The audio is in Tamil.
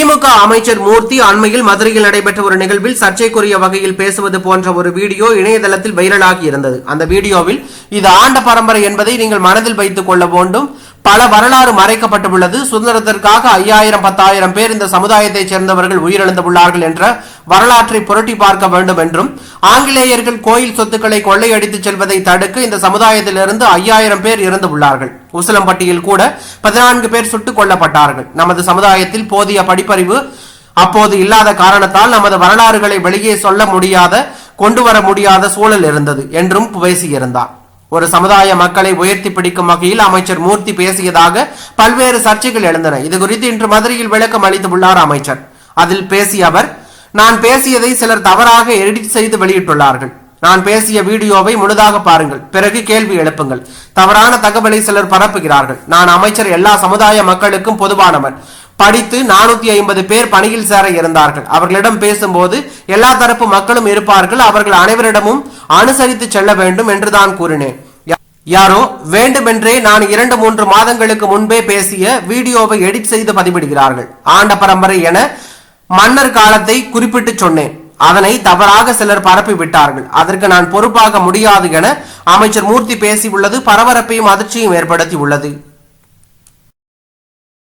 திமுக அமைச்சர் மூர்த்தி அண்மையில் மதுரையில் நடைபெற்ற ஒரு நிகழ்வில் சர்ச்சைக்குரிய வகையில் பேசுவது போன்ற ஒரு வீடியோ இணையதளத்தில் வைரலாகி இருந்தது. அந்த வீடியோவில் இது ஆண்ட பரம்பரை என்பதை நீங்கள் மனதில் வைத்துக் கொள்ள வேண்டும். பல வரலாறு மறைக்கப்பட்டுள்ளது. சுதந்திரத்திற்காக 5000 10,000 பேர் இந்த சமுதாயத்தைச் சேர்ந்தவர்கள் உயிரிழந்துள்ளார்கள் என்ற வரலாற்றை புரட்டி பார்க்க வேண்டும் என்றும், ஆங்கிலேயர்கள் கோயில் சொத்துக்களை கொள்ளையடித்து செல்வதை தடுக்க இந்த சமுதாயத்திலிருந்து 5000 பேர் இறந்துள்ளார்கள். உசிலம்பட்டியில் கூட 14 பேர் சுட்டுக் கொல்லப்பட்டார்கள். நமது சமுதாயத்தில் போதிய படிப்பறிவு அப்போது இல்லாத காரணத்தால் நமது வரலாறுகளை வெளியே சொல்ல முடியாத, கொண்டு வர முடியாத சூழல் இருந்தது என்றும் பேசியிருந்தார். ஒரு சமுதாய மக்களை உயர்த்தி பிடிக்கும் வகையில் அமைச்சர் மூர்த்தி பேசியதாக பல்வேறு சர்ச்சைகள் எழுந்தன. இது குறித்து இன்று மதுரையில் விளக்கம் அளித்துள்ளார் அமைச்சர். அதில் பேசிய அவர், நான் பேசியதை சிலர் தவறாக எடிட் செய்து வெளியிட்டுள்ளார்கள். நான் பேசிய வீடியோவை முழுதாக பாருங்கள், பிறகு கேள்வி எழுப்புங்கள். தவறான தகவலை சிலர் பரப்புகிறார்கள். நான் அமைச்சர் எல்லா சமுதாய மக்களுக்கும் பொதுவானவர். படித்து 450 பேர் பணியில் சேர இருந்தார்கள். அவர்களிடம் பேசும்போது எல்லா தரப்பு மக்களும் இருப்பார்கள். அவர்கள் அனைவரிடமும் அனுசரித்து செல்ல வேண்டும் என்று தான் கூறினேன். யாரோ வேண்டுமென்றே நான் 2-3 மாதங்களுக்கு முன்பே பேசிய வீடியோவை எடிட் செய்து பதிவிடுகிறார்கள். ஆண்ட பரம்பரை என மன்னர் காலத்தை குறிப்பிட்டு சொன்னேன். அதனை தவறாக சிலர் பரப்பி விட்டார்கள். அதற்கு நான் பொறுப்பாக முடியாது என அமைச்சர் மூர்த்தி பேசியுள்ளது பரபரப்பையும் அதிர்ச்சியும் ஏற்படுத்தி உள்ளது.